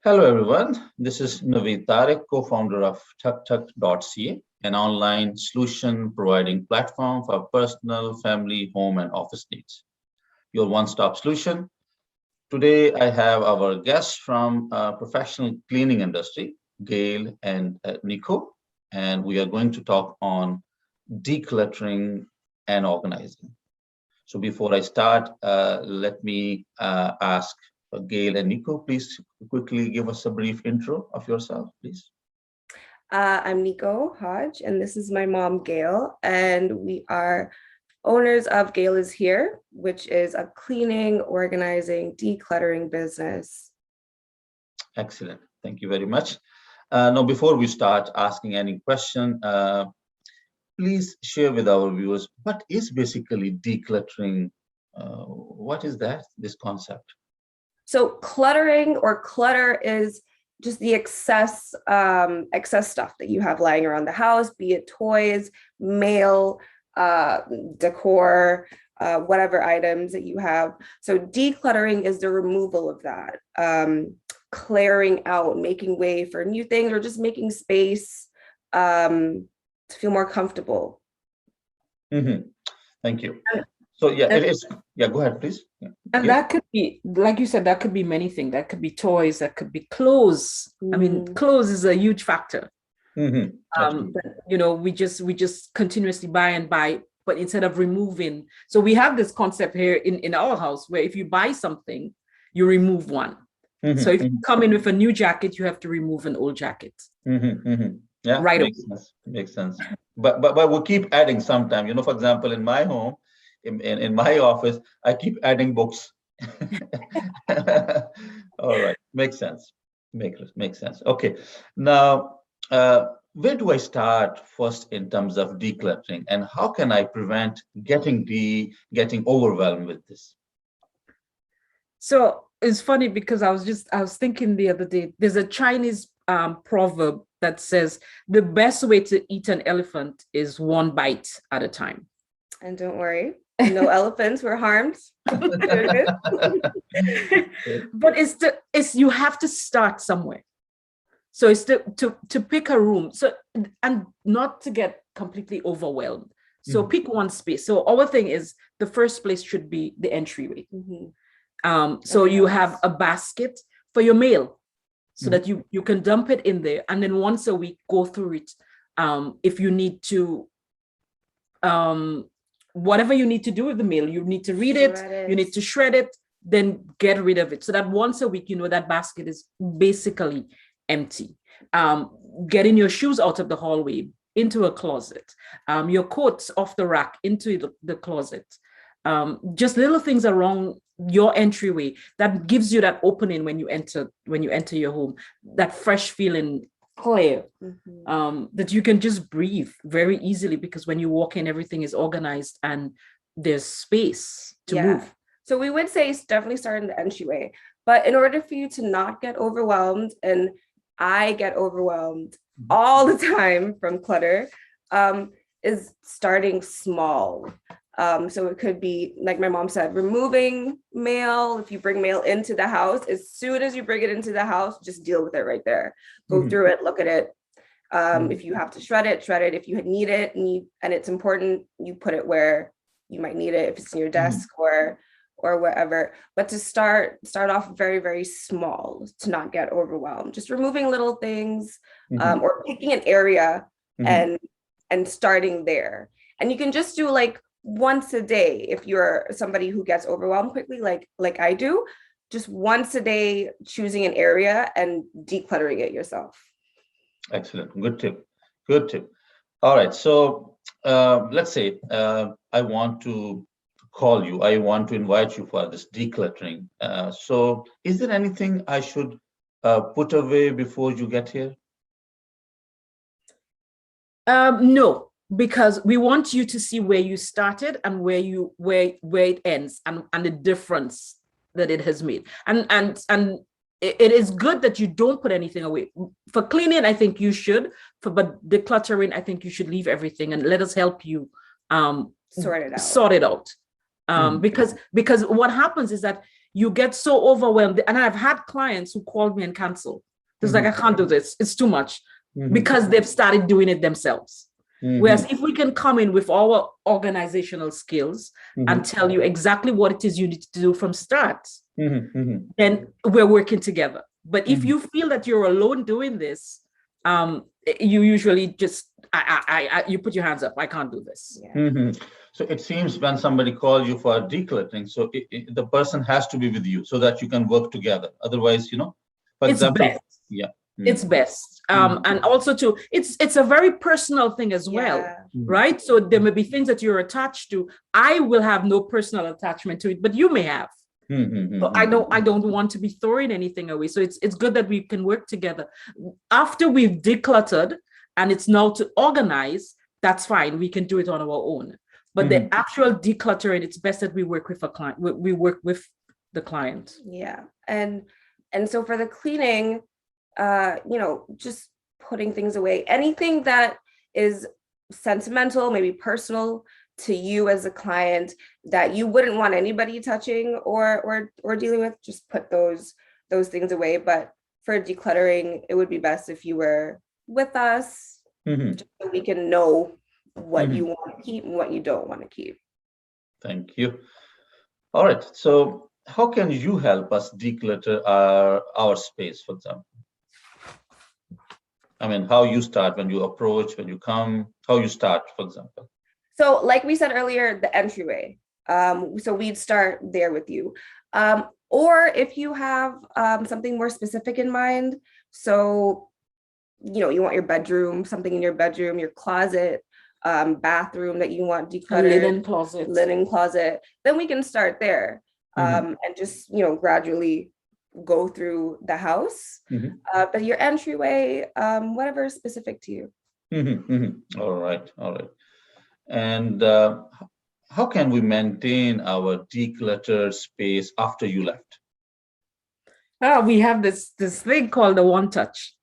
Hello, everyone. This is Naveed Tariq, co-founder of TukTuk.ca, an online solution providing platform for personal, family, home, and office needs. Your one-stop solution. Today, I have our guests from professional cleaning industry, Gaile and Knicco, and we are going to talk on decluttering and organizing. So before I start, let me ask Gaile and Knicco, please quickly give us a brief intro of yourself, please. I'm Knicco Hodge, and this is my mom, Gaile, and we are owners of Gaile is Here, which is a cleaning, organizing, decluttering business. Excellent. Thank you very much. Now, before we start asking any question, please share with our viewers what is basically decluttering. What is that, this concept? So cluttering or clutter is just the excess stuff that you have lying around the house, be it toys, mail, decor, whatever items that you have. So decluttering is the removal of that, clearing out, making way for new things, or just making space to feel more comfortable. Mm-hmm. Thank you. So yeah, it is. Yeah, go ahead, please. Yeah. And that could be, like you said, that could be many things. That could be toys, that could be clothes. I mean, clothes is a huge factor. We just continuously buy and buy, but instead of removing. So we have this concept here in our house where if you buy something, you remove one. So if you come in with a new jacket, you have to remove an old jacket. Yeah, right. Makes sense. But we'll keep adding sometime. For example, in my home, in my office, I keep adding books. All right, makes sense. Makes sense. Okay, now where do I start first in terms of decluttering, and how can I prevent getting overwhelmed with this? So it's funny because I was thinking the other day, there's a Chinese proverb that says the best way to eat an elephant is one bite at a time. And don't worry, no elephants were harmed. But you have to start somewhere. So it's to pick a room. So, and not to get completely overwhelmed. So pick one space. So our thing is the first place should be the entryway. So you have a basket for your mail so that you can dump it in there. And then once a week, go through it. If you need to, whatever you need to do with the mail, you need to read it, you need to shred it, then get rid of it. So that once a week, that basket is basically empty. Getting your shoes out of the hallway into a closet, your coats off the rack into the closet. Just little things around your entryway that gives you that opening when you enter your home, that fresh feeling, clear, that you can just breathe very easily, because when you walk in, everything is organized and there's space to move. So we would say definitely start in the entryway, but in order for you to not get overwhelmed, and I get overwhelmed all the time from clutter, is starting small. So it could be, like my mom said, removing mail. If you bring mail into the house, as soon as you bring it into the house, just deal with it right there. Go through it, look at it. If you have to shred it. If you need it and it's important, you put it where you might need it, if it's in your desk or wherever. But to start off very, very small, to not get overwhelmed. Just removing little things, or picking an area and starting there. And you can just do like once a day if you're somebody who gets overwhelmed quickly, like I do. Just once a day, choosing an area and decluttering it yourself. Excellent. Good tip. All right. So let's say I want to call you. I want to invite you for this decluttering. So is there anything I should put away before you get here? No. Because we want you to see where you started and where it ends, and the difference that it has made. And it is good that you don't put anything away. For cleaning, I think you should. But decluttering, I think you should leave everything and let us help you sort it out. Because what happens is that you get so overwhelmed. And I've had clients who called me and cancel. It's like, I can't do this. It's too much, because they've started doing it themselves. Whereas if we can come in with our organizational skills and tell you exactly what it is you need to do from start, then we're working together. But if you feel that you're alone doing this, you usually just, you put your hands up. I can't do this. So it seems when somebody calls you for decluttering, so the person has to be with you so that you can work together. Otherwise, for example, best. It's best. And also too, it's a very personal thing as well, right? So there may be things that you're attached to. I will have no personal attachment to it, but you may have. So I don't want to be throwing anything away. So it's good that we can work together. After we've decluttered and it's now to organize, that's fine. We can do it on our own. But the actual decluttering, it's best that we work with a client. We work with the client. Yeah. And so for the cleaning, just putting things away, anything that is sentimental, maybe personal to you as a client that you wouldn't want anybody touching or dealing with, just put those things away. But for decluttering, it would be best if you were with us, just so we can know what you want to keep and what you don't want to keep. Thank you. All right. So how can you help us declutter our space, for example? I mean, how you start, when you approach, when you come, how you start, for example. So like we said earlier, the entryway. So we'd start there with you. Or if you have something more specific in mind, so, you want your bedroom, something in your bedroom, your closet, bathroom that you want decluttered, linen closet, then we can start there and just, gradually go through the house. But your entryway, whatever is specific to you. All right. And how can we maintain our decluttered space after you left? We have this thing called the one touch.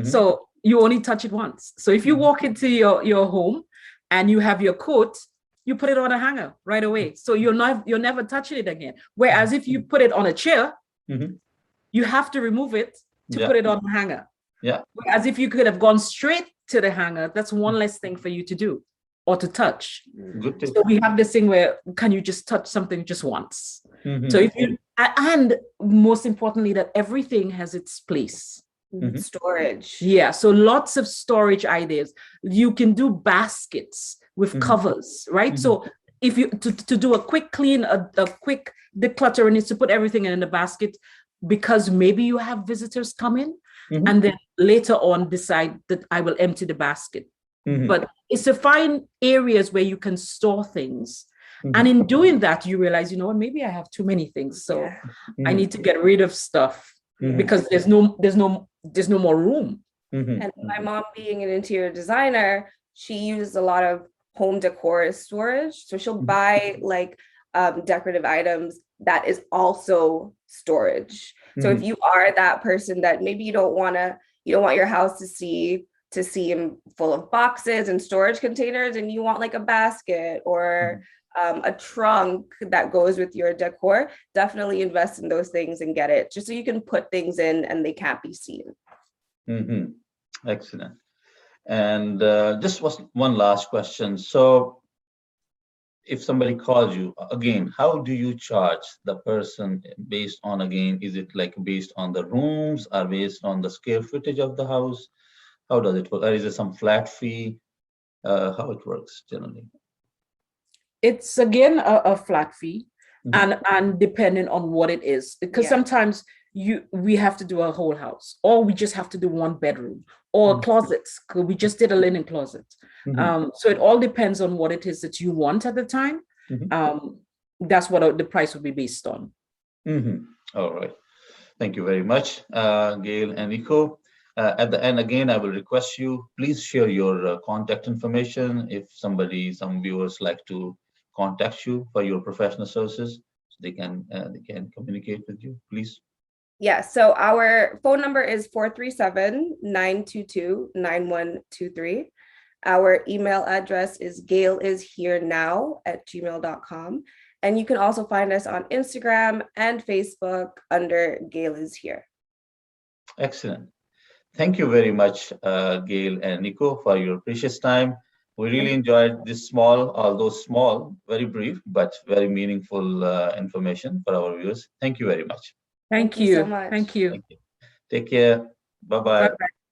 So you only touch it once. So if you walk into your home and you have your coat, you put it on a hanger right away. So you're never touching it again. Whereas if you put it on a chair, you have to remove it to put it on the hanger. Whereas if you could have gone straight to the hanger, that's one less thing for you to do or to touch. Good tip. So we have this thing where, can you just touch something just once? So if you, and most importantly, that everything has its place. Storage. Yeah, so lots of storage ideas. You can do baskets with covers, right? So if you to do a quick clean, a quick decluttering is to put everything in the basket, because maybe you have visitors come in and then later on decide that I will empty the basket. But it's to find areas where you can store things. And in doing that, you realize, maybe I have too many things. So I need to get rid of stuff because there's no more room. And my mom being an interior designer, she uses a lot of home decor as storage. So she'll buy like decorative items that is also storage. So if you are that person that maybe you don't want your house to seem full of boxes and storage containers, and you want like a basket or a trunk that goes with your decor, definitely invest in those things and get it, just so you can put things in and they can't be seen. Excellent. And just one last question. So if somebody calls you again, how do you charge the person based on, again, is it like based on the rooms or based on the square footage of the house? How does it work? Or is it some flat fee? How it works generally? It's again a flat fee, and depending on what it is, because sometimes we have to do a whole house, or we just have to do one bedroom, or closets. We just did a linen closet. So it all depends on what it is that you want at the time. That's what the price would be based on. All right. Thank you very much, Gail and Knicco. At the end, again, I will request you, please share your contact information if some viewers like to contact you for your professional services, so they can communicate with you, please. Yeah, so our phone number is 437-922-9123. Our email address is gaileisherenow@gmail.com. And you can also find us on Instagram and Facebook under Gaile is here. Excellent. Thank you very much, Gail and Knicco, for your precious time. We really enjoyed this small, although small, very brief, but very meaningful information for our viewers. Thank you very much. Thank you you. so much. Thank you. Thank you. Take care. Bye-bye. Bye-bye.